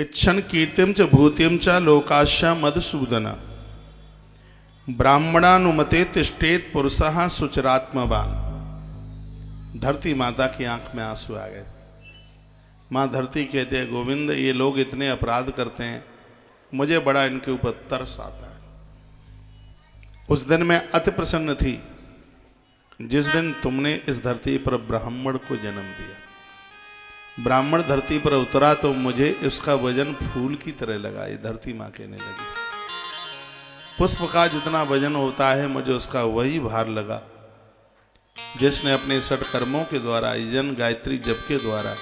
इच्छन कीर्तिम च भूतिम च लोकाश्या मधुसूदन ब्राह्मणानुमते तिष्ठेत पुरुषः सुचरात्मवान। धरती माता की आंख में आंसू आ गए। माँ धरती कहते हैं, गोविंद ये लोग इतने अपराध करते हैं, मुझे बड़ा इनके ऊपर तरस आता है। उस दिन मैं अति प्रसन्न थी जिस दिन तुमने इस धरती पर ब्राह्मण को जन्म दिया। ब्राह्मण धरती पर उतरा तो मुझे उसका वजन फूल की तरह लगा। ये धरती माँ कहने लगी, पुष्प का जितना वजन होता है मुझे उसका वही भार लगा जिसने अपने षटकर्मों के द्वारा, यजन गायत्री जप के द्वारा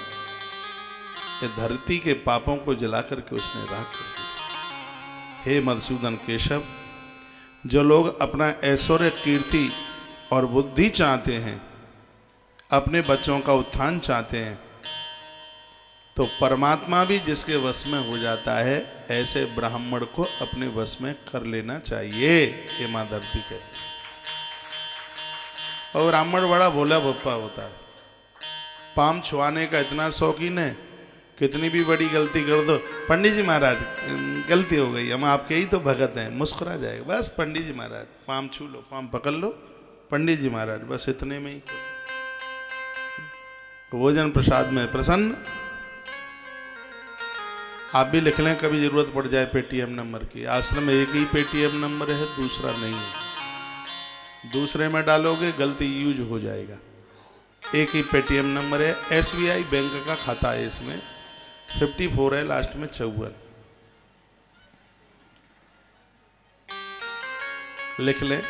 ये धरती के पापों को जला करके उसने राख कर दिया। हे मधुसूदन केशव, जो लोग अपना ऐश्वर्य, कीर्ति और बुद्धि चाहते हैं, अपने बच्चों का उत्थान चाहते हैं, तो परमात्मा भी जिसके वश में हो जाता है, ऐसे ब्राह्मण को अपने वश में कर लेना चाहिए। ये मां धरती कहती है। और ब्राह्मण बड़ा भोला बप्पा होता है, पाम छुआने का इतना शौकीन है, कितनी भी बड़ी गलती कर दो, पंडित जी महाराज गलती हो गई, हम आपके ही तो भगत हैं, मुस्कुरा जाएगा, बस पंडित जी महाराज पाम छू लो, पाम पकड़ लो, पंडित जी महाराज, बस इतने में ही भोजन प्रसाद में प्रसन्न। आप भी लिख लें, कभी जरूरत पड़ जाए पेटीएम नंबर की। आश्रम में एक ही पेटीएम नंबर है, दूसरा नहीं है। दूसरे में डालोगे गलती यूज हो जाएगा। एक ही पेटीएम नंबर है। एसबीआई बैंक का खाता है, इसमें 54 है, लास्ट में 54। लिख लें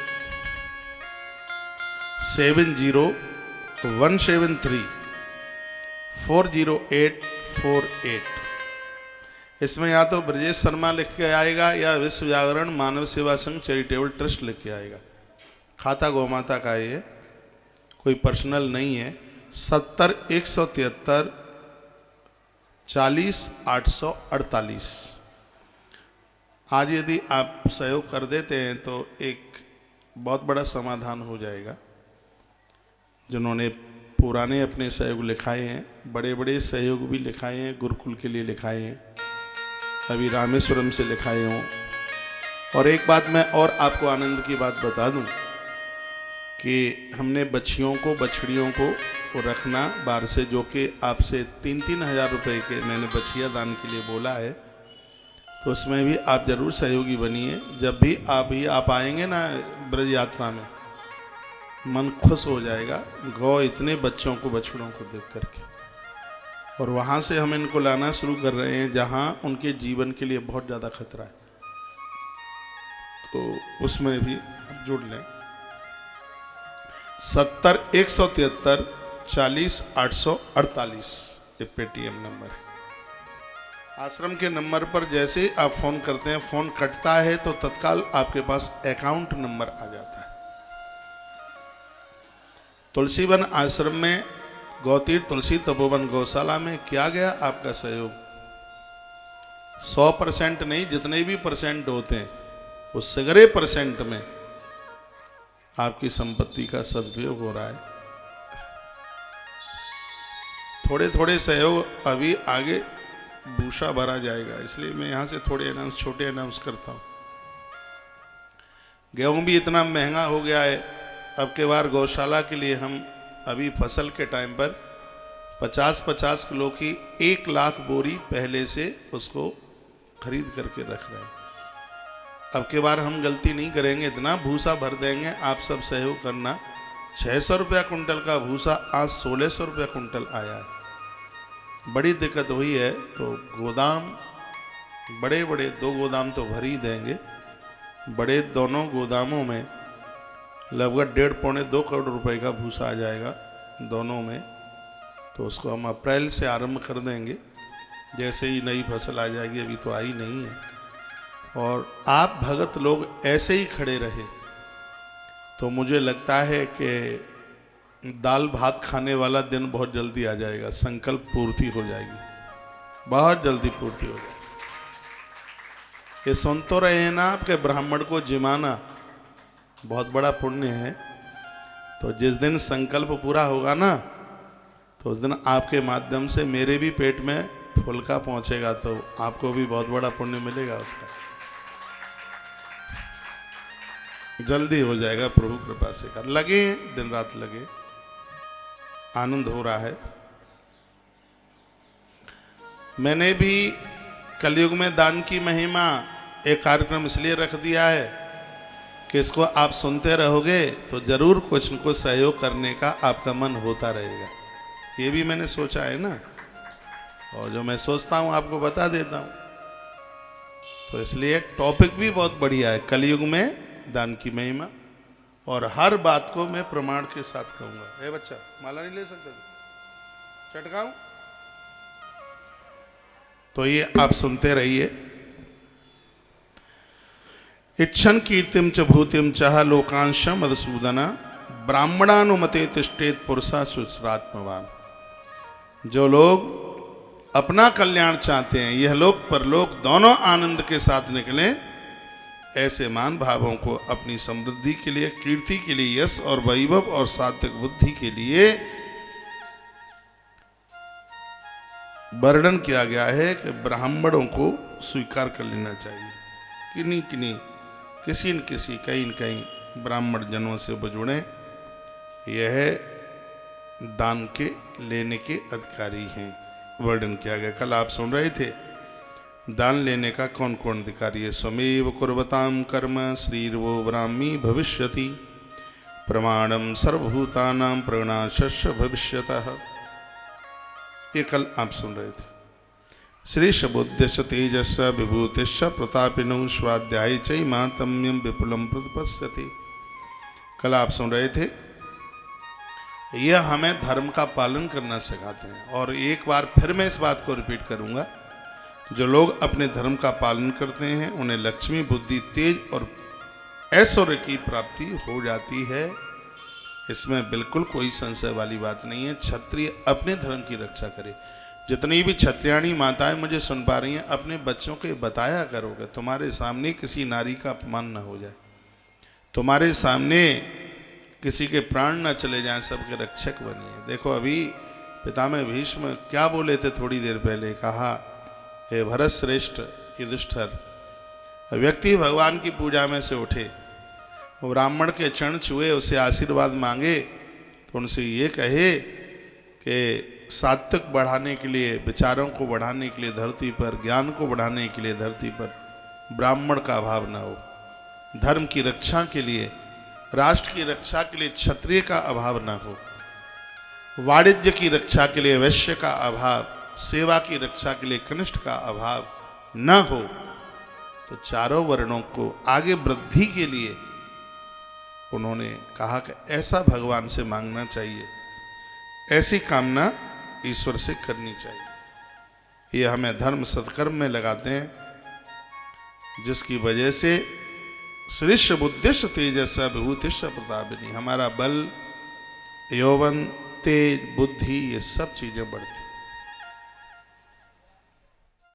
7017340848। इसमें या तो ब्रजेश शर्मा लिख के आएगा या विश्व जागरण मानव सेवा संघ चैरिटेबल ट्रस्ट लिख के आएगा। खाता गौमाता का ये, कोई पर्सनल नहीं है। 70 173 40 848। आज यदि आप सहयोग कर देते हैं तो एक बहुत बड़ा समाधान हो जाएगा। जिन्होंने पुराने अपने सहयोग लिखाए हैं, बड़े बड़े सहयोग भी लिखाए हैं, गुरुकुल के लिए लिखाए हैं, अभी रामेश्वरम से लिखाए हों। और एक बात मैं और आपको आनंद की बात बता दूं कि हमने बच्चियों को, बछड़ियों को रखना बाहर से, जो कि आपसे 3-3 हज़ार रुपये के मैंने बछिया दान के लिए बोला है, तो उसमें भी आप जरूर सहयोगी बनिए। जब भी आप आएंगे ना ब्रज यात्रा में, मन खुश हो जाएगा गौ इतने बच्चों को, बछड़ों को देख करके। और वहाँ से हम इनको लाना शुरू कर रहे हैं जहाँ उनके जीवन के लिए बहुत ज़्यादा खतरा है, तो उसमें भी आप जुड़ लें। 70 173 40 848 ये पेटीएम नंबर है। आश्रम के नंबर पर जैसे ही आप फ़ोन करते हैं, फ़ोन कटता है तो तत्काल आपके पास अकाउंट नंबर आ जाता है। तुलसीवन आश्रम में, गौतीर्थ तुलसी तपोवन गौशाला में क्या गया आपका सहयोग? 100% नहीं, जितने भी परसेंट होते हैं उस सगरे परसेंट में आपकी संपत्ति का सदुपयोग हो रहा है। थोड़े थोड़े सहयोग अभी आगे भूसा भरा जाएगा, इसलिए मैं यहाँ से थोड़े छोटे अनाउंस करता हूँ। गेहूं भी इतना महंगा हो गया है, अब के बार गौशाला के लिए हम अभी फसल के टाइम पर 50-50 किलो की 1 लाख बोरी पहले से उसको खरीद करके रख रहे हैं। अब के बार हम गलती नहीं करेंगे, इतना भूसा भर देंगे। आप सब सहयोग करना। 600 रुपया कुंटल का भूसा आज 1600 रुपया कुंटल आया है। बड़ी दिक्कत हुई है, तो गोदाम बड़े बड़े 2 गोदाम तो भर ही देंगे। बड़े दोनों गोदामों में लगभग 1.5-2 करोड़ रुपए का भूसा आ जाएगा दोनों में। तो उसको हम अप्रैल से आरंभ कर देंगे, जैसे ही नई फसल आ जाएगी, अभी तो आई नहीं है। और आप भगत लोग ऐसे ही खड़े रहे तो मुझे लगता है कि दाल भात खाने वाला दिन बहुत जल्दी आ जाएगा। संकल्प पूर्ति हो जाएगी, बहुत जल्दी पूर्ति हो जाएगी। ये सुन तो रहे हैं ना आपके, ब्राह्मण को जिमाना बहुत बड़ा पुण्य है। तो जिस दिन संकल्प पूरा होगा ना, तो उस दिन आपके माध्यम से मेरे भी पेट में फुल्का पहुंचेगा तो आपको भी बहुत बड़ा पुण्य मिलेगा उसका। जल्दी हो जाएगा प्रभु कृपा से। कर लगे, दिन रात लगे, आनंद हो रहा है। मैंने भी कलयुग में दान की महिमा एक कार्यक्रम इसलिए रख दिया है कि इसको आप सुनते रहोगे तो जरूर कुछ न कुछ सहयोग करने का आपका मन होता रहेगा। ये भी मैंने सोचा है ना, और जो मैं सोचता हूं आपको बता देता हूं। तो इसलिए टॉपिक भी बहुत बढ़िया है, कलयुग में दान की महिमा, और हर बात को मैं प्रमाण के साथ कहूंगा। ए बच्चा, माला नहीं ले सकते, चटकाऊं? तो ये आप सुनते रहिए। इच्छन कीर्तिम च भूतिम चाह लोकांशम मधुसूदन ब्राह्मणानुमते तिष्ठेत पुरुषा सुश्रात्मवान। जो लोग अपना कल्याण चाहते हैं, यह लोक परलोक दोनों आनंद के साथ निकले, ऐसे मान भावों को अपनी समृद्धि के लिए, कीर्ति के लिए, यश और वैभव और सात्विक बुद्धि के लिए वर्णन किया गया है कि ब्राह्मणों को स्वीकार कर लेना चाहिए। किन्हीं किन्हीं, किसी न किसी, कहीं न कहीं ब्राह्मण जनों से बुजुड़े, यह दान के लेने के अधिकारी हैं, वर्णन किया गया। कल आप सुन रहे थे दान लेने का कौन कौन अधिकारी है। स्वमेव कुर्वताम कर्म श्रीर्वो ब्राह्मी भविष्यति प्रमाणम सर्वभूतानां प्रणाशस्य भविष्यतः। ये कल आप सुन रहे थे। श्री शबुद्यश तेजस विभूतिश प्रतापिनो स्वाध्याय चै मातम्यम विपुलम प्रतिपश्यति। कल आप सुन रहे थे, यह हमें धर्म का पालन करना सिखाते हैं। और एक बार फिर मैं इस बात को रिपीट करूंगा, जो लोग अपने धर्म का पालन करते हैं उन्हें लक्ष्मी, बुद्धि, तेज और ऐश्वर्य की प्राप्ति हो जाती है। इसमें बिल्कुल कोई संशय वाली बात नहीं है। क्षत्रिय अपने धर्म की रक्षा करे। जितनी भी क्षत्रियाणी माताएं मुझे सुन पा रही हैं, अपने बच्चों के बताया करोगे, तुम्हारे सामने किसी नारी का अपमान न हो जाए, तुम्हारे सामने किसी के प्राण न चले जाएं, सबके रक्षक बनिए। देखो अभी पितामह भीष्म क्या बोले थे थोड़ी देर पहले, कहा हे भरत श्रेष्ठ युधिष्ठिर, व्यक्ति भगवान की पूजा में से उठे, ब्राह्मण के चरण छुए, उसे आशीर्वाद मांगे, तो उनसे ये कहे कि सात्विक बढ़ाने के लिए, विचारों को बढ़ाने के लिए धरती पर, ज्ञान को बढ़ाने के लिए धरती पर ब्राह्मण का अभाव न हो, धर्म की रक्षा के लिए, राष्ट्र की रक्षा के लिए क्षत्रिय का अभाव न हो, वाणिज्य की रक्षा के लिए वैश्य का अभाव, सेवा की रक्षा के लिए कनिष्ठ का अभाव न हो। तो चारों वर्णों को आगे वृद्धि के लिए उन्होंने कहा कि ऐसा भगवान से मांगना चाहिए, ऐसी कामना ईश्वर से करनी चाहिए। ये हमें धर्म सत्कर्म में लगाते हैं, जिसकी वजह से श्रीश बुद्धिश तेजस विभूतिश प्रतापिनी, हमारा बल, यौवन, तेज, बुद्धि, ये सब चीजें बढ़ती।